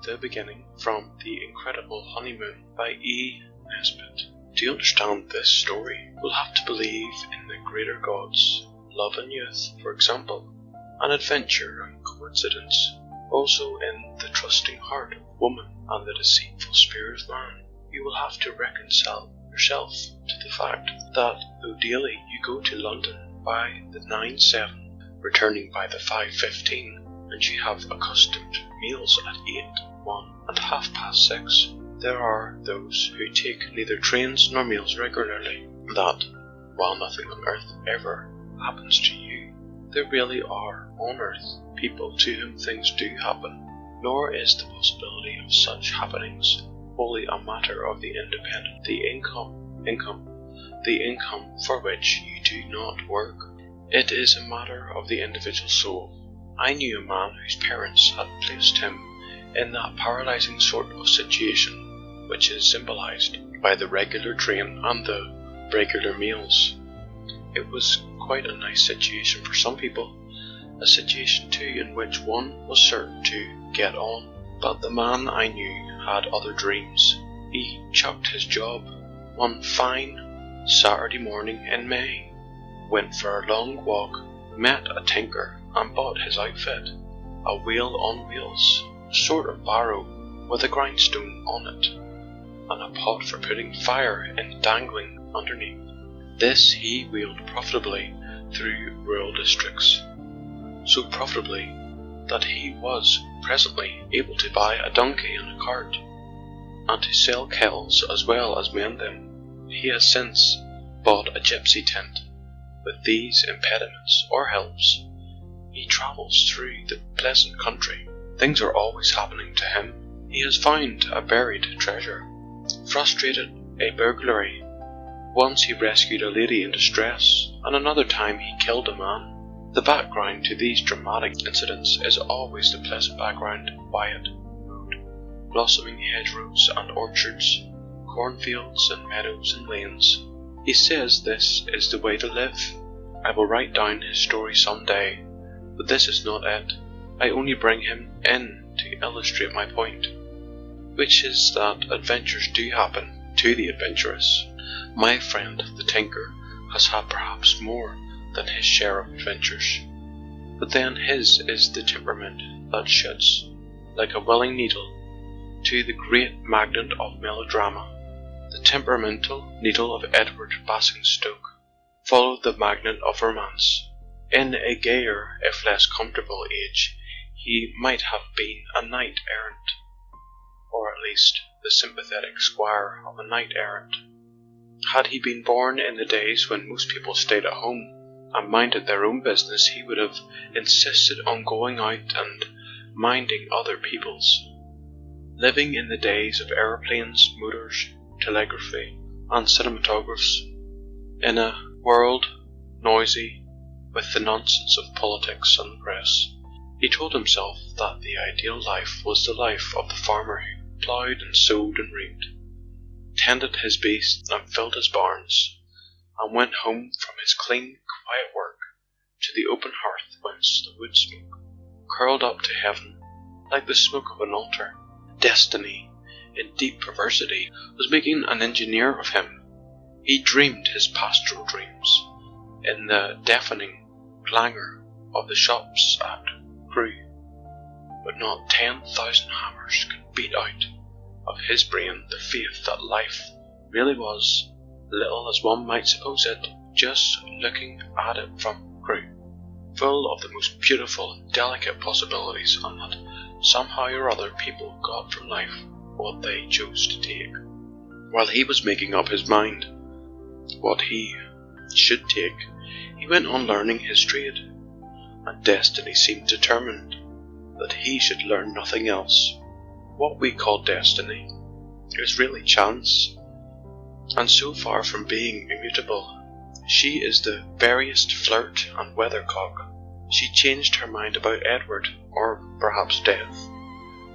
The Beginning from The Incredible Honeymoon by E. Nesbit. To understand this story, we'll have to believe in the greater gods, love and youth, for example, and adventure and coincidence, also in the trusting heart of woman and the deceitful spirit of man. You will have to reconcile yourself to the fact that though daily you go to London by the 9:7, returning by the 5:15, and you have accustomed meals at 8, 1 and 6:30, there are those who take neither trains nor meals regularly, that, while nothing on earth ever happens to you, there really are on earth people to whom things do happen, nor is the possibility of such happenings wholly a matter of the independent, the income for which you do not work. It is a matter of the individual soul. I knew a man whose parents had placed him in that paralyzing sort of situation which is symbolized by the regular train and the regular meals. It was quite a nice situation for some people, a situation too in which one was certain to get on, but the man I knew had other dreams. He chucked his job one fine Saturday morning in May, went for a long walk, met a tinker and bought his outfit, a wheel on wheels, a sort of barrow with a grindstone on it, and a pot for putting fire in dangling underneath. This he wheeled profitably through rural districts, so profitably that he was presently able to buy a donkey and a cart, and to sell kettles as well as mend them. He has since bought a gypsy tent. With these impediments or helps, he travels through the pleasant country. Things are always happening to him. He has found a buried treasure, frustrated a burglary. Once he rescued a lady in distress, and another time he killed a man. The background to these dramatic incidents is always the pleasant background, quiet road, blossoming hedgerows and orchards, cornfields and meadows and lanes. He says this is the way to live. I will write down his story some day, but this is not it. I only bring him in to illustrate my point, which is that adventures do happen to the adventurous. My friend the tinker has had perhaps more than his share of adventures, but then his is the temperament that shoots like a willing needle to the great magnet of melodrama. The temperamental needle of Edward Basingstoke followed the magnet of romance. In a gayer, if less comfortable age, he might have been a knight-errant, or at least the sympathetic squire of a knight-errant. Had he been born in the days when most people stayed at home and minded their own business, he would have insisted on going out and minding other people's. Living in the days of aeroplanes, motors, telegraphy, and cinematographs, in a world noisy with the nonsense of politics and the press, he told himself that the ideal life was the life of the farmer who ploughed and sowed and reaped, tended his beasts and filled his barns, and went home from his clean, quiet work to the open hearth whence the wood smoke curled up to heaven like the smoke of an altar. Destiny, in deep perversity, was making an engineer of him. He dreamed his pastoral dreams in the deafening clangour of the shops at Crewe, but not 10,000 hammers could beat out of his brain the faith that life really was, little as one might suppose it, just looking at it from Crewe, full of the most beautiful and delicate possibilities, and that somehow or other people got from life what they chose to take. While he was making up his mind what he should take, he went on learning his trade, and destiny seemed determined that he should learn nothing else. What we call destiny is really chance, and so far from being immutable, she is the veriest flirt and weathercock. She changed her mind about Edward, or perhaps Death,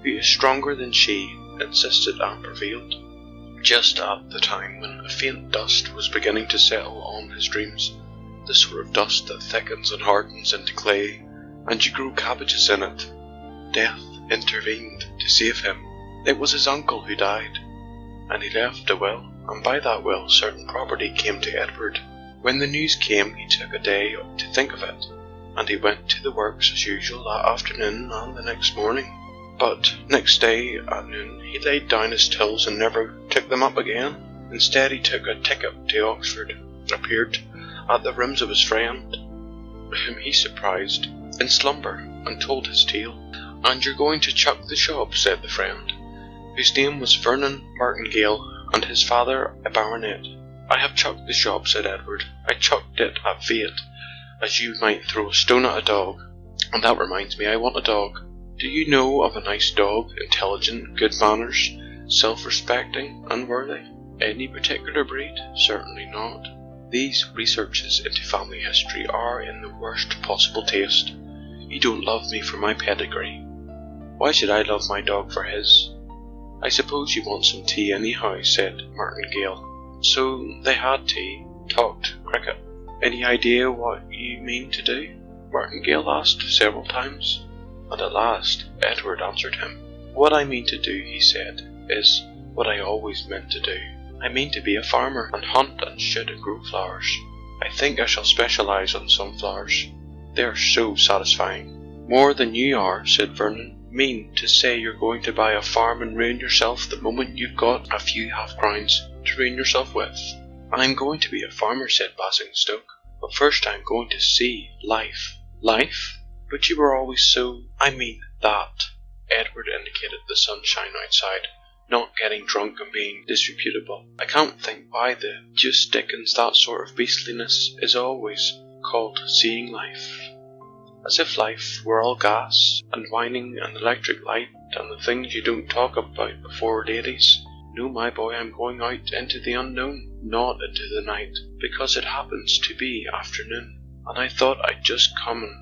who is stronger than she, insisted and prevailed, just at the time when a faint dust was beginning to settle on his dreams, the sort of dust that thickens and hardens into clay, and you grow cabbages in it. Death intervened to save him. It was his uncle who died, and he left a will, and by that will certain property came to Edward. When the news came, he took a day to think of it, and he went to the works as usual that afternoon and the next morning. But next day at noon he laid down his tills and never took them up again. Instead he took a ticket to Oxford, appeared at the rooms of his friend, whom he surprised in slumber, and told his tale. "And you're going to chuck the shop," said the friend, whose name was Vernon Martingale, and his father a baronet. "I have chucked the shop," said Edward. "I chucked it at fate, as you might throw a stone at a dog. And that reminds me, I want a dog. Do you know of a nice dog, intelligent, good manners, self-respecting, and worthy?" "Any particular breed?" "Certainly not. These researches into family history are in the worst possible taste. You don't love me for my pedigree. Why should I love my dog for his?" "I suppose you want some tea anyhow," said Martingale. So they had tea, talked cricket. "Any idea what you mean to do?" Martingale asked several times, and at last Edward answered him. "What I mean to do," he said, "is what I always meant to do. I mean to be a farmer, and hunt and shoot and grow flowers. I think I shall specialise on sunflowers. They are so satisfying." "More than you are," said Vernon. "Mean to say you're going to buy a farm and ruin yourself the moment you've got a few half-crowns to ruin yourself with?" "I'm going to be a farmer," said Basingstoke, "but first I'm going to see life." "Life? But you were always so—" "I mean that." Edward indicated the sunshine outside, not getting drunk and being disreputable. "I can't think why the deuce dickens that sort of beastliness is always called seeing life. As if life were all gas, and whining, and electric light, and the things you don't talk about before ladies. No, my boy, I'm going out into the unknown, not into the night, because it happens to be afternoon, and I thought I'd just come and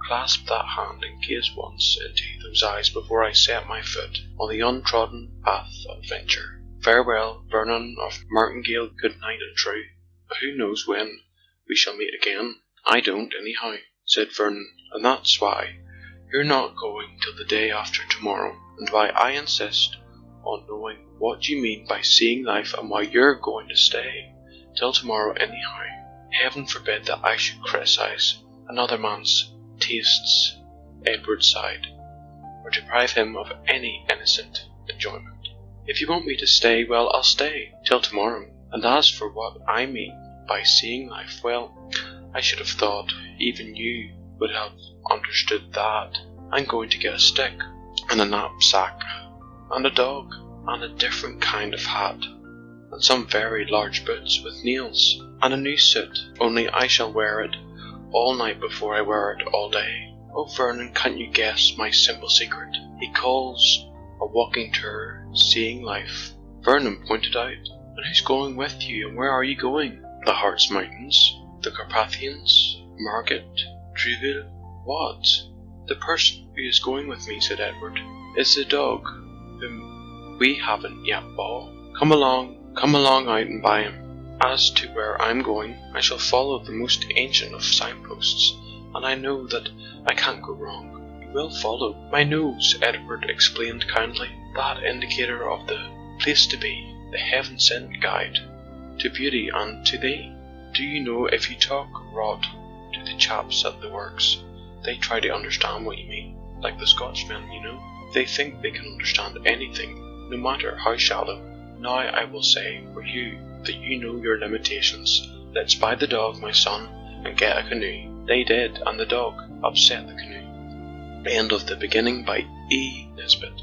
clasp that hand and gaze once into those eyes before I set my foot on the untrodden path of adventure. Farewell, Vernon of Martingale, good night and true. Who knows when we shall meet again?" "I don't, anyhow," said Vernon, "and that's why you're not going till the day after tomorrow, and why I insist on knowing what you mean by seeing life, and why you're going to stay till tomorrow anyhow. Heaven forbid that I should criticise another man's tastes," Edward sighed, "or deprive him of any innocent enjoyment. If you want me to stay, well, I'll stay till tomorrow. And as for what I mean by seeing life, well, I should have thought even you would have understood that. I'm going to get a stick, and a knapsack, and a dog, and a different kind of hat, and some very large boots with nails, and a new suit, only I shall wear it all night before I wear it all day. Oh, Vernon, can't you guess my simple secret? He calls a walking tour seeing life." Vernon pointed out. "And who's going with you, and where are you going?" "The Harz Mountains, the Carpathians, Margate, Trouville." "What? The person who is going with me," said Edward, "is the dog whom we haven't yet bought. Come along out and buy him. As to where I'm going, I shall follow the most ancient of signposts, and I know that I can't go wrong." "You will follow my nose," Edward explained kindly, "that indicator of the place to be, the heaven-sent guide to beauty and to thee. Do you know, if you talk rot to the chaps at the works, they try to understand what you mean, like the Scotchmen, you know. They think they can understand anything, no matter how shallow. Now I will say for you that you know your limitations. Let's buy the dog, my son, and get a canoe." They did, and the dog upset the canoe. End of the beginning by E. Nesbit.